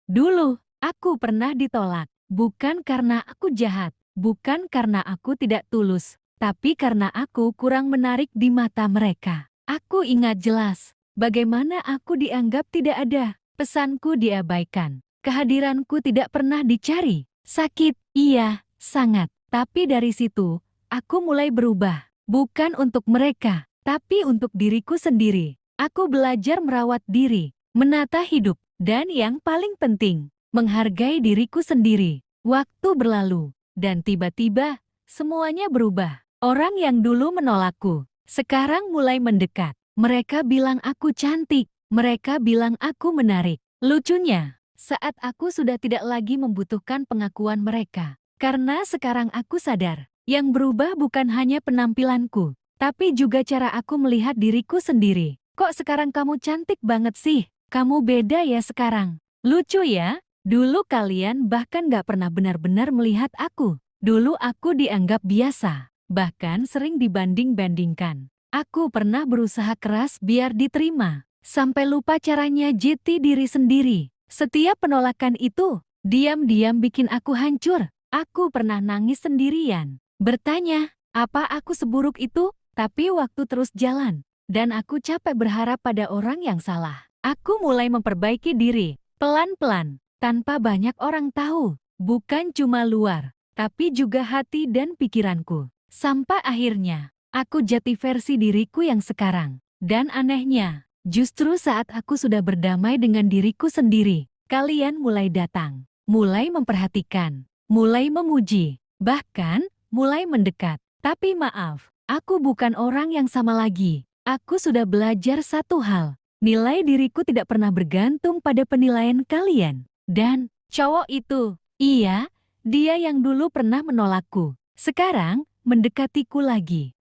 Dulu, aku pernah ditolak, bukan karena aku jahat, bukan karena aku tidak tulus, tapi karena aku kurang menarik di mata mereka. Aku ingat jelas bagaimana aku dianggap tidak ada, pesanku diabaikan, kehadiranku tidak pernah dicari. Sakit, iya, sangat. Tapi dari situ, aku mulai berubah, bukan untuk mereka, tapi untuk diriku sendiri. Aku belajar merawat diri, menata hidup, dan yang paling penting, menghargai diriku sendiri. Waktu berlalu, dan tiba-tiba, semuanya berubah. Orang yang dulu menolakku, sekarang mulai mendekat. Mereka bilang aku cantik, mereka bilang aku menarik. Lucunya, saat aku sudah tidak lagi membutuhkan pengakuan mereka. Karena sekarang aku sadar, yang berubah bukan hanya penampilanku, tapi juga cara aku melihat diriku sendiri. Kok sekarang kamu cantik banget sih? Kamu beda ya sekarang. Lucu ya? Dulu kalian bahkan gak pernah benar-benar melihat aku. Dulu aku dianggap biasa, bahkan sering dibanding-bandingkan. Aku pernah berusaha keras biar diterima, sampai lupa caranya jati diri sendiri. Setiap penolakan itu, diam-diam bikin aku hancur. Aku pernah nangis sendirian, bertanya, apa aku seburuk itu? Tapi waktu terus jalan, dan aku capek berharap pada orang yang salah. Aku mulai memperbaiki diri, pelan-pelan, tanpa banyak orang tahu. Bukan cuma luar, tapi juga hati dan pikiranku. Sampai akhirnya, aku jati versi diriku yang sekarang. Dan anehnya, justru saat aku sudah berdamai dengan diriku sendiri, kalian mulai datang, mulai memperhatikan, mulai memuji, bahkan mulai mendekat. Tapi maaf, aku bukan orang yang sama lagi. Aku sudah belajar satu hal. Nilai diriku tidak pernah bergantung pada penilaian kalian. Dan cowok itu, iya, dia yang dulu pernah menolakku, sekarang mendekatiku lagi.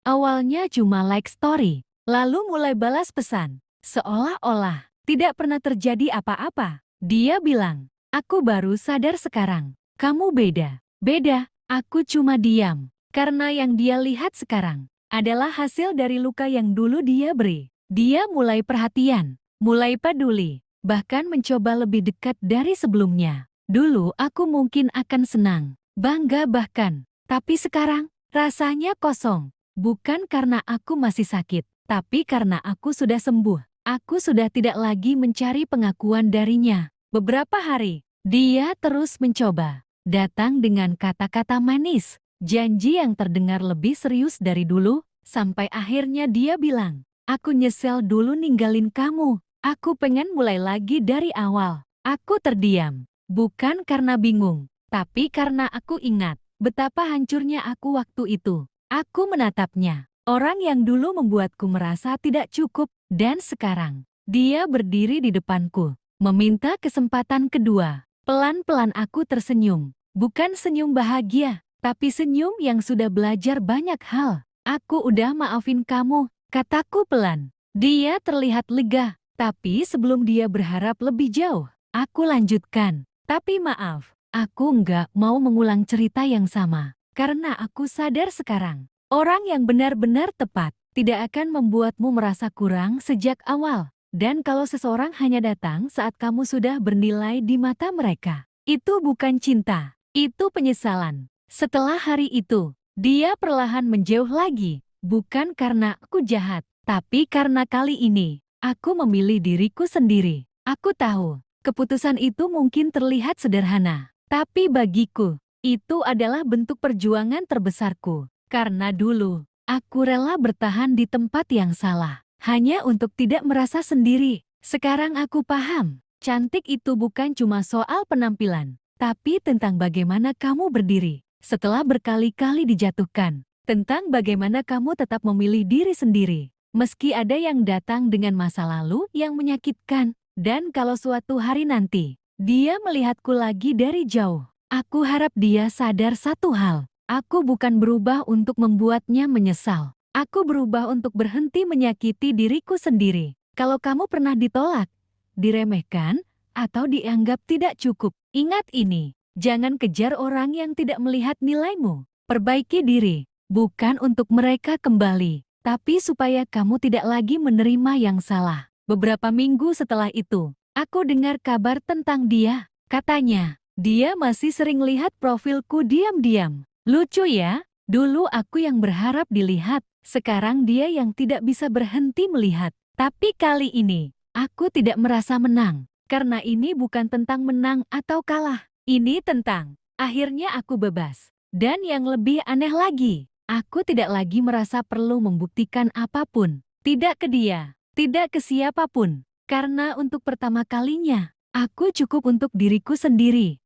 Awalnya cuma like story, lalu mulai balas pesan, seolah-olah tidak pernah terjadi apa-apa. Dia bilang, aku baru sadar sekarang, kamu beda. Beda, aku cuma diam, karena yang dia lihat sekarang adalah hasil dari luka yang dulu dia beri. Dia mulai perhatian, mulai peduli, bahkan mencoba lebih dekat dari sebelumnya. Dulu aku mungkin akan senang, bangga bahkan, tapi sekarang rasanya kosong. Bukan karena aku masih sakit, tapi karena aku sudah sembuh. Aku sudah tidak lagi mencari pengakuan darinya. Beberapa hari, dia terus mencoba. Datang dengan kata-kata manis, janji yang terdengar lebih serius dari dulu, sampai akhirnya dia bilang, aku nyesel dulu ninggalin kamu. Aku pengen mulai lagi dari awal. Aku terdiam, bukan karena bingung, tapi karena aku ingat betapa hancurnya aku waktu itu. Aku menatapnya, orang yang dulu membuatku merasa tidak cukup, dan sekarang dia berdiri di depanku, meminta kesempatan kedua. Pelan-pelan aku tersenyum, bukan senyum bahagia, tapi senyum yang sudah belajar banyak hal. Aku udah maafin kamu, kataku pelan. Dia terlihat lega, tapi sebelum dia berharap lebih jauh, aku lanjutkan. Tapi maaf, aku nggak mau mengulang cerita yang sama. Karena aku sadar sekarang, orang yang benar-benar tepat tidak akan membuatmu merasa kurang sejak awal. Dan kalau seseorang hanya datang saat kamu sudah bernilai di mata mereka, itu bukan cinta, itu penyesalan. Setelah hari itu, dia perlahan menjauh lagi, bukan karena aku jahat, tapi karena kali ini, aku memilih diriku sendiri. Aku tahu, keputusan itu mungkin terlihat sederhana, tapi bagiku, itu adalah bentuk perjuangan terbesarku. Karena dulu, aku rela bertahan di tempat yang salah, hanya untuk tidak merasa sendiri. Sekarang aku paham, cantik itu bukan cuma soal penampilan, tapi tentang bagaimana kamu berdiri setelah berkali-kali dijatuhkan. Tentang bagaimana kamu tetap memilih diri sendiri, meski ada yang datang dengan masa lalu yang menyakitkan. Dan kalau suatu hari nanti, dia melihatku lagi dari jauh, aku harap dia sadar satu hal. Aku bukan berubah untuk membuatnya menyesal. Aku berubah untuk berhenti menyakiti diriku sendiri. Kalau kamu pernah ditolak, diremehkan, atau dianggap tidak cukup, ingat ini. Jangan kejar orang yang tidak melihat nilaimu. Perbaiki diri. Bukan untuk mereka kembali, tapi supaya kamu tidak lagi menerima yang salah. Beberapa minggu setelah itu, Aku dengar kabar tentang dia. Katanya, dia masih sering lihat profilku diam-diam. Lucu ya? Dulu aku yang berharap dilihat, sekarang dia yang tidak bisa berhenti melihat. Tapi kali ini, aku tidak merasa menang. Karena ini bukan tentang menang atau kalah. Ini tentang, akhirnya aku bebas. Dan yang lebih aneh lagi, aku tidak lagi merasa perlu membuktikan apapun. Tidak ke dia, tidak ke siapapun. Karena untuk pertama kalinya, aku cukup untuk diriku sendiri.